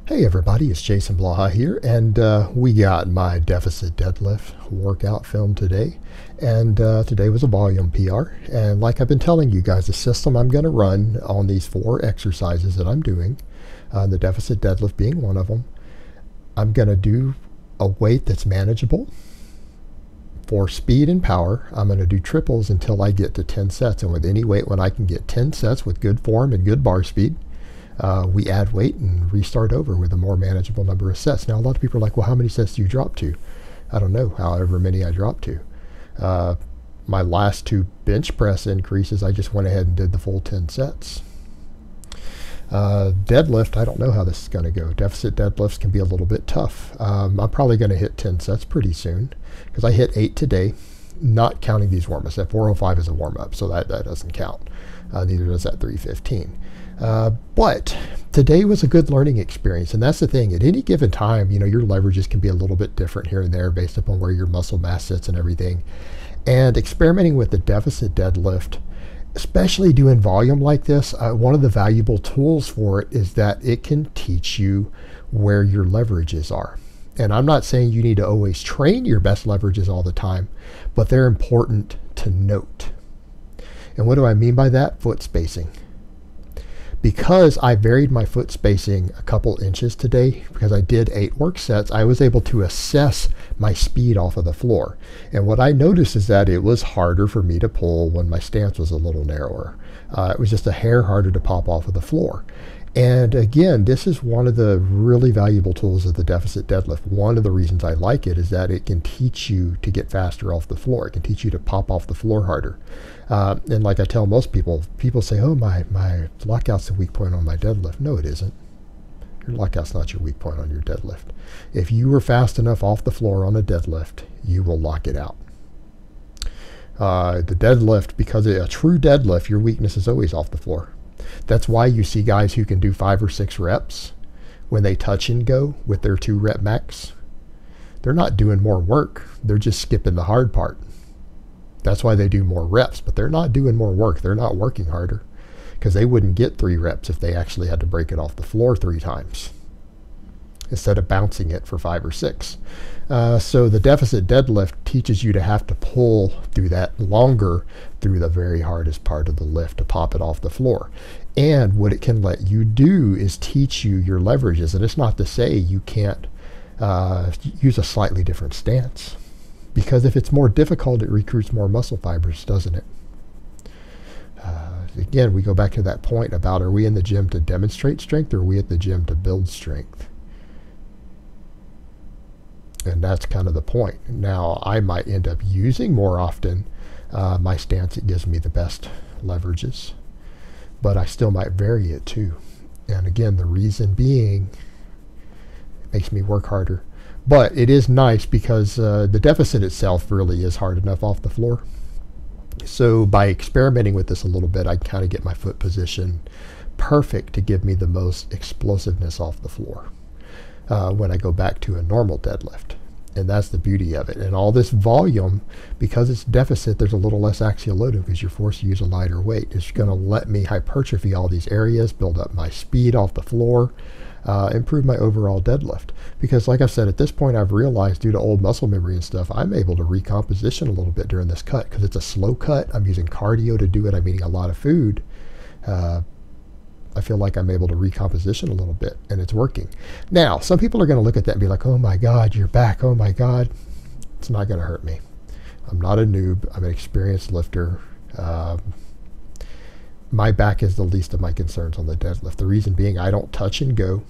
Hey everybody, it's Jason Blaha here, and we got my deficit deadlift workout film today. And today was a volume PR. And like I've been telling you guys, the system I'm going to run on these 4 exercises that I'm doing, the deficit deadlift being one of them, I'm going to do a weight that's manageable. For speed and power, I'm going to do triples until I get to 10 sets. And with any weight, when I can get 10 sets with good form and good bar speed, we add weight and restart over with a more manageable number of sets. Now, a lot of people are like, well, how many sets do you drop to? I don't know, however many I drop to. My last 2 bench press increases, I just went ahead and did the full 10 sets. Deadlift, I don't know how this is going to go. Deficit deadlifts can be a little bit tough. I'm probably going to hit 10 sets pretty soon because I hit 8 today, not counting these warm-ups. That 405 is a warm-up, so that doesn't count. Neither does that 315. But today was a good learning experience, and that's the thing. At any given time, your leverages can be a little bit different here and there based upon where your muscle mass sits and everything. And experimenting with the deficit deadlift, especially doing volume like this, one of the valuable tools for it is that it can teach you where your leverages are. And I'm not saying you need to always train your best leverages all the time, but they're important to note. And what do I mean by that? Foot spacing. Because I varied my foot spacing a couple inches today, because I did 8 work sets, I was able to assess my speed off of the floor. And what I noticed is that it was harder for me to pull when my stance was a little narrower. It was just a hair harder to pop off of the floor. And again, this is one of the really valuable tools of the deficit deadlift. One of the reasons I like it is that it can teach you to get faster off the floor. It can teach you to pop off the floor harder. And like I tell most people say, oh, my lockout's the weak point on my deadlift. No, it isn't. Your lockout's not your weak point on your deadlift. If you were fast enough off the floor on a deadlift, you will lock it out. The deadlift, because a true deadlift, your weakness is always off the floor. That's why you see guys who can do 5 or 6 reps when they touch and go with their 2 rep max. They're not doing more work. They're just skipping the hard part. That's why they do more reps, but they're not doing more work. They're not working harder because they wouldn't get 3 reps if they actually had to break it off the floor 3 times instead of bouncing it for 5 or 6. So the deficit deadlift teaches you to have to pull through that longer through the very hardest part of the lift to pop it off the floor. And what it can let you do is teach you your leverages. And it's not to say you can't use a slightly different stance, because if it's more difficult, it recruits more muscle fibers, doesn't it? Again, we go back to that point about, are we in the gym to demonstrate strength, or are we at the gym to build strength? And that's kind of the point. Now, I might end up using more often my stance. It gives me the best leverages, but I still might vary it too. And again, the reason being, it makes me work harder. But it is nice because the deficit itself really is hard enough off the floor. So by experimenting with this a little bit, I kind of get my foot position perfect to give me the most explosiveness off the floor when I go back to a normal deadlift. And that's the beauty of it. And all this volume, because it's deficit, there's a little less axial loading because you're forced to use a lighter weight. It's going to let me hypertrophy all these areas, build up my speed off the floor, improve my overall deadlift. Because like I said, at this point I've realized, due to old muscle memory and stuff, I'm able to recomposition a little bit during this cut because it's a slow cut. I'm using cardio to do it. I'm eating a lot of food. I feel like I'm able to recomposition a little bit, and it's working. Now, some people are going to look at that and be like, oh my God, you're back. Oh my God. It's not going to hurt me. I'm not a noob. I'm an experienced lifter. My back is the least of my concerns on the deadlift. The reason being, I don't touch and go.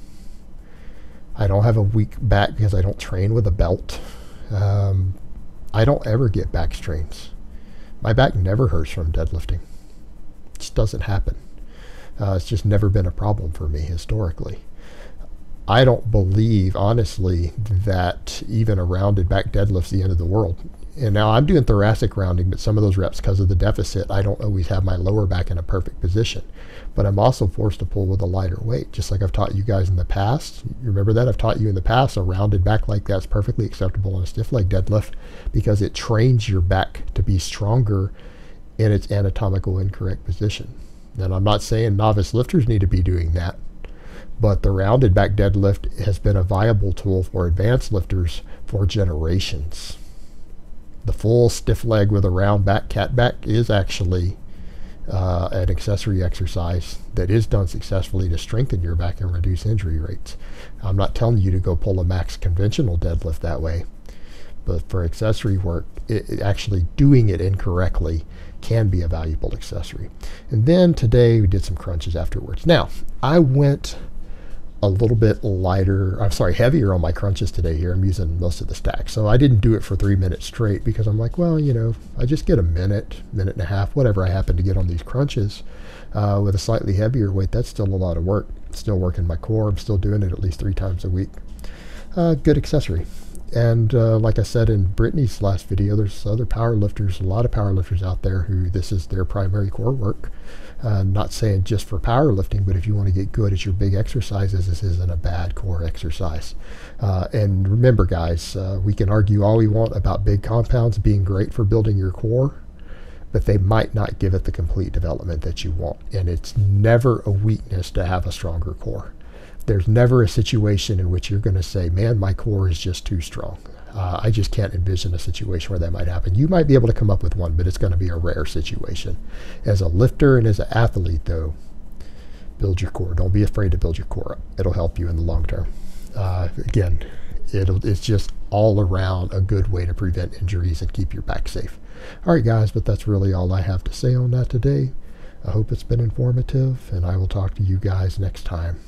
I don't have a weak back because I don't train with a belt. I don't ever get back strains. My back never hurts from deadlifting. It just doesn't happen. It's just never been a problem for me historically. I don't believe, honestly, that even a rounded back deadlift's the end of the world. And now I'm doing thoracic rounding, but some of those reps, because of the deficit, I don't always have my lower back in a perfect position. But I'm also forced to pull with a lighter weight, just like I've taught you guys in the past. You remember that? I've taught you in the past a rounded back like that's perfectly acceptable on a stiff leg deadlift because it trains your back to be stronger in its anatomical incorrect position. And I'm not saying novice lifters need to be doing that, But the rounded back deadlift has been a viable tool for advanced lifters for generations. The full stiff leg with a round back, cat back, is actually an accessory exercise that is done successfully to strengthen your back and reduce injury rates. I'm not telling you to go pull a max conventional deadlift that way, but for accessory work, actually doing it incorrectly can be a valuable accessory. And then today we did some crunches afterwards. Now, I went a little bit heavier on my crunches today here. I'm using most of the stack. So I didn't do it for 3 minutes straight because I'm like, well, I just get a minute and a half, whatever I happen to get on these crunches with a slightly heavier weight. That's still a lot of work. Still working my core. I'm still doing it at least 3 times a week. Good accessory. And like I said in Brittany's last video, there's other power lifters, a lot of power lifters out there who this is their primary core work. Not saying just for powerlifting, but if you want to get good at your big exercises, this isn't a bad core exercise. And remember, guys, we can argue all we want about big compounds being great for building your core, but they might not give it the complete development that you want. And it's never a weakness to have a stronger core. There's never a situation in which you're going to say, man, my core is just too strong. I just can't envision a situation where that might happen. You might be able to come up with one, but it's going to be a rare situation. As a lifter and as an athlete, though, build your core. Don't be afraid to build your core up. It'll help you in the long term. Again, it's just all around a good way to prevent injuries and keep your back safe. All right, guys, but that's really all I have to say on that today. I hope it's been informative, and I will talk to you guys next time.